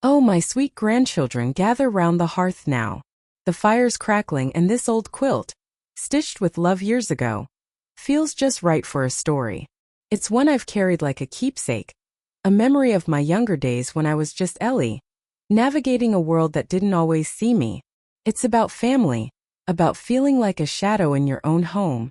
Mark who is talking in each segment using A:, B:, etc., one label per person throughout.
A: Oh, my sweet grandchildren, gather round the hearth now. The fire's crackling and this old quilt, stitched with love years ago, feels just right for a story. It's one I've carried like a keepsake, a memory of my younger days when I was just Ellie, navigating a world that didn't always see me. It's about family, about feeling like a shadow in your own home,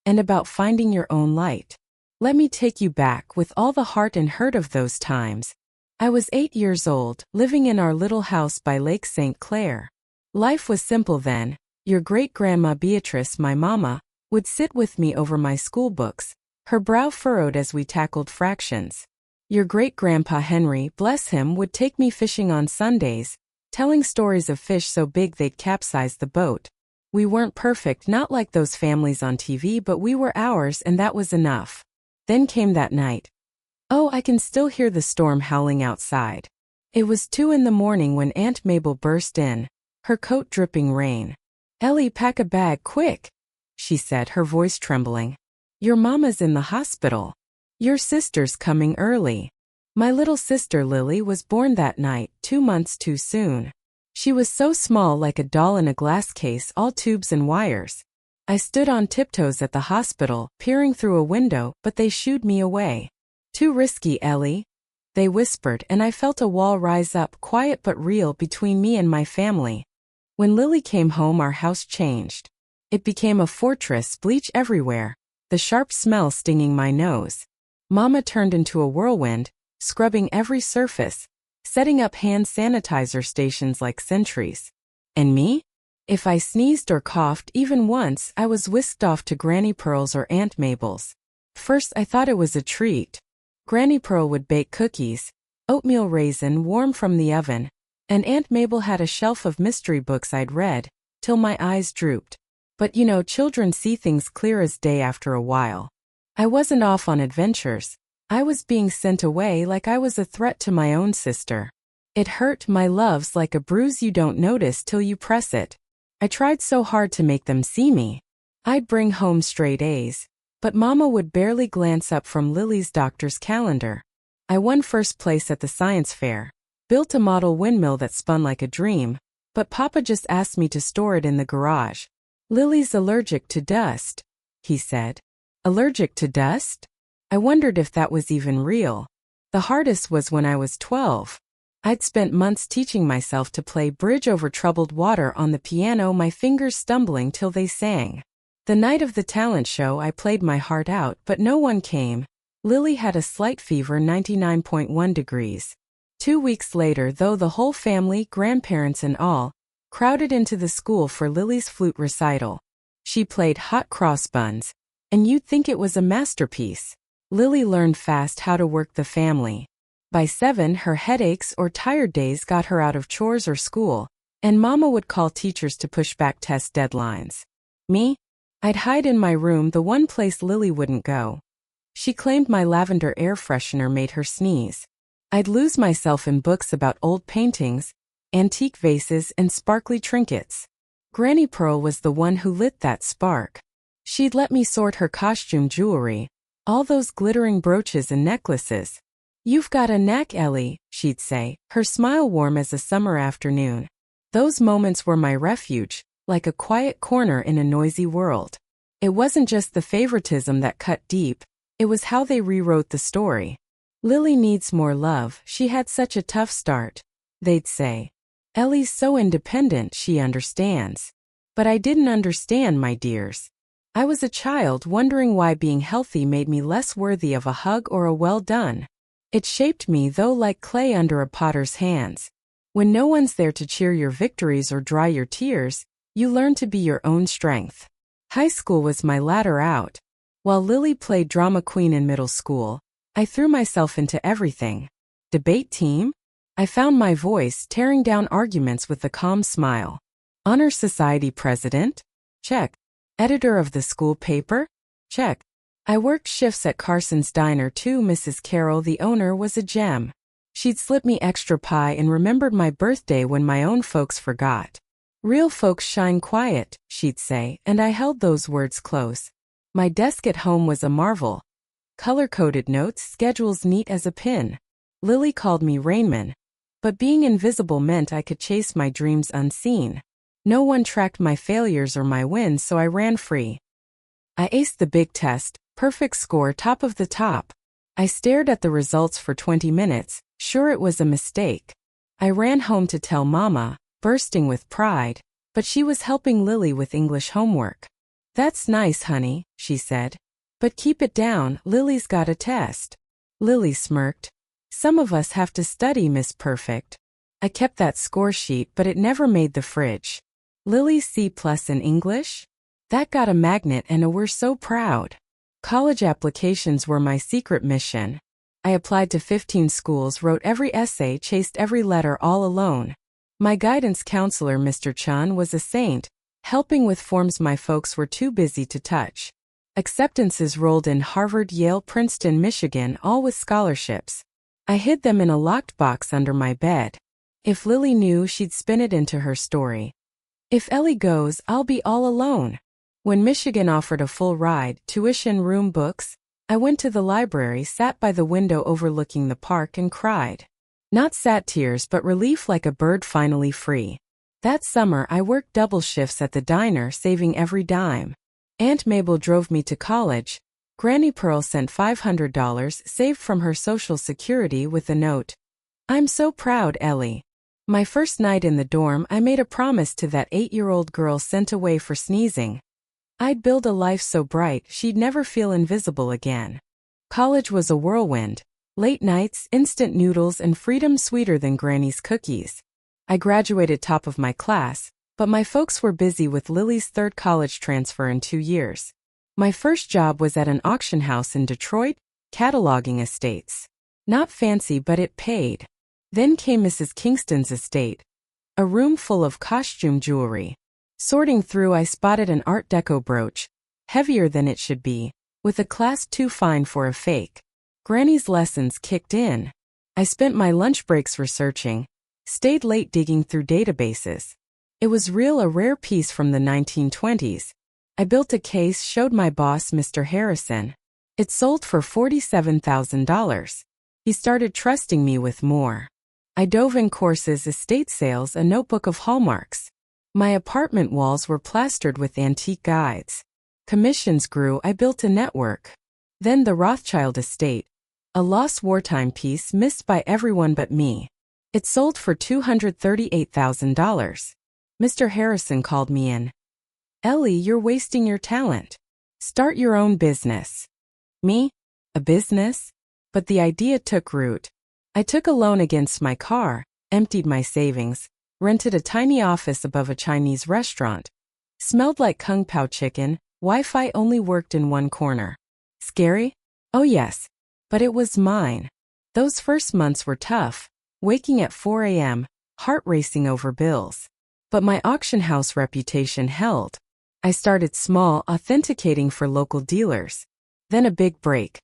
A: and about finding your own light. Let me take you back with all the heart and hurt of those times. I was 8 years old, living in our little house by Lake St. Clair. Life was simple then. Your great-grandma Beatrice, my mama, would sit with me over my school books, her brow furrowed as we tackled fractions. Your great-grandpa Henry, bless him, would take me fishing on Sundays, telling stories of fish so big they'd capsize the boat. We weren't perfect, not like those families on TV, but we were ours, and that was enough. Then came that night. Oh, I can still hear the storm howling outside. It was 2 in the morning when Aunt Mabel burst in, her coat dripping rain. "Ellie, pack a bag, quick," she said, her voice trembling. "Your mama's in the hospital. Your sister's coming early." My little sister Lily was born that night, 2 months too soon. She was so small, like a doll in a glass case, all tubes and wires. I stood on tiptoes at the hospital, peering through a window, but they shooed me away. "Too risky, Ellie," they whispered, and I felt a wall rise up, quiet but real, between me and my family. When Lily came home, our house changed. It became a fortress, bleach everywhere, the sharp smell stinging my nose. Mama turned into a whirlwind, scrubbing every surface, setting up hand sanitizer stations like sentries. And me? If I sneezed or coughed even once, I was whisked off to Granny Pearl's or Aunt Mabel's. First I thought it was a treat. Granny Pearl would bake cookies, oatmeal raisin warm from the oven, and Aunt Mabel had a shelf of mystery books I'd read, till my eyes drooped. But you know, children see things clear as day after a while. I wasn't off on adventures. I was being sent away like I was a threat to my own sister. It hurt, my loves, like a bruise you don't notice till you press it. I tried so hard to make them see me. I'd bring home straight A's, but Mama would barely glance up from Lily's doctor's calendar. I won first place at the science fair, built a model windmill that spun like a dream, but Papa just asked me to store it in the garage. "Lily's allergic to dust," he said. Allergic to dust? I wondered if that was even real. The hardest was when I was 12. I'd spent months teaching myself to play Bridge Over Troubled Water on the piano, my fingers stumbling till they sang. The night of the talent show I played my heart out, but no one came. Lily had a slight fever, 99.1 degrees. 2 weeks later, though, the whole family, grandparents and all, crowded into the school for Lily's flute recital. She played Hot Cross Buns, and you'd think it was a masterpiece. Lily learned fast how to work the family. By 7, her headaches or tired days got her out of chores or school, and Mama would call teachers to push back test deadlines. Me? I'd hide in my room, the one place Lily wouldn't go. She claimed my lavender air freshener made her sneeze. I'd lose myself in books about old paintings, antique vases, and sparkly trinkets. Granny Pearl was the one who lit that spark. She'd let me sort her costume jewelry, all those glittering brooches and necklaces. "You've got a knack, Ellie," she'd say, her smile warm as a summer afternoon. Those moments were my refuge, like a quiet corner in a noisy world. It wasn't just the favoritism that cut deep, it was how they rewrote the story. "Lily needs more love, she had such a tough start," they'd say. "Ellie's so independent, she understands." But I didn't understand, my dears. I was a child wondering why being healthy made me less worthy of a hug or a well done. It shaped me, though, like clay under a potter's hands. When no one's there to cheer your victories or dry your tears, you learn to be your own strength. High school was my ladder out. While Lily played drama queen in middle school, I threw myself into everything. Debate team? I found my voice, tearing down arguments with a calm smile. Honor Society president? Check. Editor of the school paper? Check. I worked shifts at Carson's Diner too. Mrs. Carroll, the owner, was a gem. She'd slip me extra pie and remembered my birthday when my own folks forgot. "Real folks shine quiet," she'd say, and I held those words close. My desk at home was a marvel. Color-coded notes, schedules neat as a pin. Lily called me Rainman. But being invisible meant I could chase my dreams unseen. No one tracked my failures or my wins, so I ran free. I aced the big test, perfect score, top of the top. I stared at the results for 20 minutes, sure it was a mistake. I ran home to tell Mama, bursting with pride, but she was helping Lily with English homework. "That's nice, honey," she said. "But keep it down, Lily's got a test." Lily smirked. "Some of us have to study, Miss Perfect." I kept that score sheet, but it never made the fridge. Lily's C+ in English? That got a magnet, and we're so proud. College applications were my secret mission. I applied to 15 schools, wrote every essay, chased every letter all alone. My guidance counselor, Mr. Chun, was a saint, helping with forms my folks were too busy to touch. Acceptances rolled in: Harvard, Yale, Princeton, Michigan, all with scholarships. I hid them in a locked box under my bed. If Lily knew, she'd spin it into her story. If Ellie goes, I'll be all alone. When Michigan offered a full ride, tuition, room, books, I went to the library, sat by the window overlooking the park, and cried. Not sad tears, but relief, like a bird finally free. That summer I worked double shifts at the diner, saving every dime. Aunt Mabel drove me to college. Granny Pearl sent $500 saved from her Social Security with a note. "I'm so proud, Ellie." My first night in the dorm, I made a promise to that 8-year-old girl sent away for sneezing. I'd build a life so bright she'd never feel invisible again. College was a whirlwind. Late nights, instant noodles, and freedom sweeter than Granny's cookies. I graduated top of my class, but my folks were busy with Lily's third college transfer in 2 years. My first job was at an auction house in Detroit, cataloging estates. Not fancy, but it paid. Then came Mrs. Kingston's estate, a room full of costume jewelry. Sorting through, I spotted an Art Deco brooch, heavier than it should be, with a class too fine for a fake. Granny's lessons kicked in. I spent my lunch breaks researching, stayed late digging through databases. It was real, a rare piece from the 1920s. I built a case, showed my boss, Mr. Harrison. It sold for $47,000. He started trusting me with more. I dove in: courses, estate sales, a notebook of hallmarks. My apartment walls were plastered with antique guides. Commissions grew, I built a network. Then the Rothschild estate, a lost wartime piece missed by everyone but me. It sold for $238,000. Mr. Harrison called me in. "Ellie, you're wasting your talent. Start your own business." Me? A business? But the idea took root. I took a loan against my car, emptied my savings, rented a tiny office above a Chinese restaurant. Smelled like Kung Pao chicken, Wi-Fi only worked in one corner. Scary? Oh yes. But it was mine. Those first months were tough, waking at 4 a.m., heart racing over bills. But my auction house reputation held. I started small, authenticating for local dealers. Then a big break.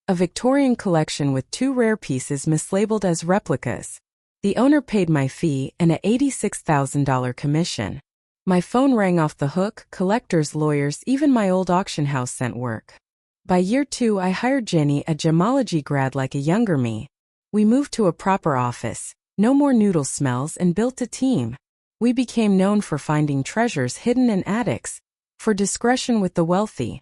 A: A Victorian collection with 2 rare pieces mislabeled as replicas. The owner paid my fee and a $86,000 commission. My phone rang off the hook, collectors, lawyers, even my old auction house sent work. By year 2, I hired Jenny, a gemology grad like a younger me. We moved to a proper office, no more noodle smells, and built a team. We became known for finding treasures hidden in attics, for discretion with the wealthy.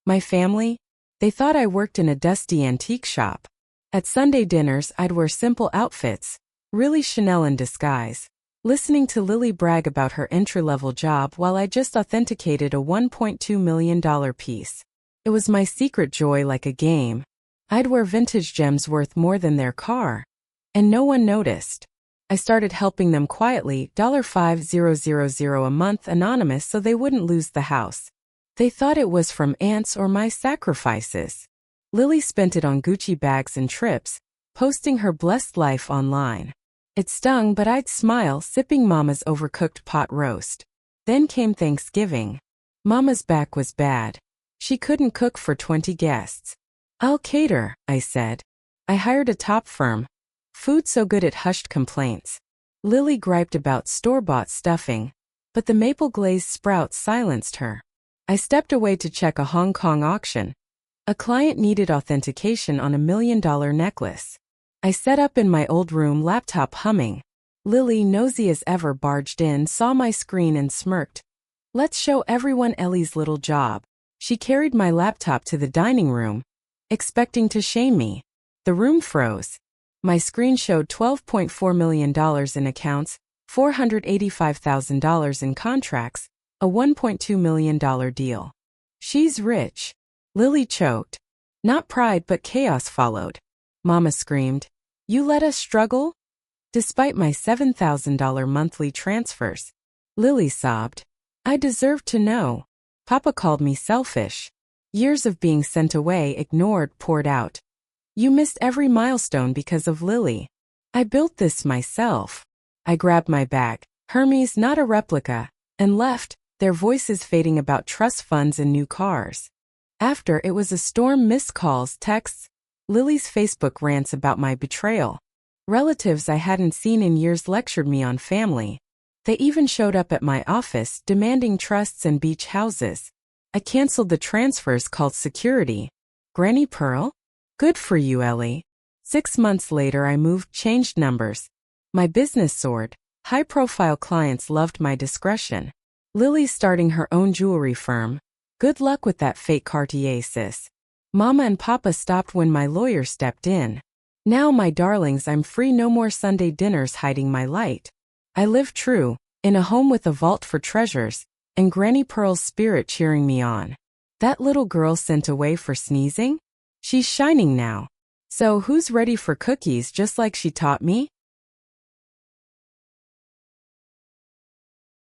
A: My family? They thought I worked in a dusty antique shop. At Sunday dinners, I'd wear simple outfits, really Chanel in disguise, listening to Lily brag about her entry-level job while I just authenticated a $1.2 million piece. It was my secret joy, like a game. I'd wear vintage gems worth more than their car. And no one noticed. I started helping them quietly, $5,000 a month, anonymous, so they wouldn't lose the house. They thought it was from aunts or my sacrifices. Lily spent it on Gucci bags and trips, posting her blessed life online. It stung, but I'd smile, sipping Mama's overcooked pot roast. Then came Thanksgiving. Mama's back was bad. She couldn't cook for 20 guests. "I'll cater," I said. I hired a top firm. Food so good it hushed complaints. Lily griped about store-bought stuffing, but the maple glazed sprouts silenced her. I stepped away to check a Hong Kong auction. A client needed authentication on $1 million necklace. I sat up in my old room, laptop humming. Lily, nosy as ever, barged in, saw my screen and smirked. Let's show everyone Ellie's little job. She carried my laptop to the dining room, expecting to shame me. The room froze. My screen showed $12.4 million in accounts, $485,000 in contracts, a $1.2 million deal. She's rich. Lily choked. Not pride but chaos followed. Mama screamed, "You let us struggle?" Despite my $7,000 monthly transfers. Lily sobbed, "I deserve to know. Papa called me selfish." Years of being sent away, ignored, poured out. "You missed every milestone because of Lily. I built this myself." I grabbed my bag, Hermes, not a replica, and left, their voices fading about trust funds and new cars. After, it was a storm: missed calls, texts, Lily's Facebook rants about my betrayal. Relatives I hadn't seen in years lectured me on family. They even showed up at my office, demanding trusts and beach houses. I canceled the transfers, called security. Granny Pearl? Good for you, Ellie. 6 months later I moved, changed numbers. My business soared. High-profile clients loved my discretion. Lily's starting her own jewelry firm. Good luck with that fake Cartier, sis. Mama and Papa stopped when my lawyer stepped in. Now, my darlings, I'm free, no more Sunday dinners hiding my light. I live true, in a home with a vault for treasures, and Granny Pearl's spirit cheering me on. That little girl sent away for sneezing? She's shining now. So who's ready for cookies just like she taught me?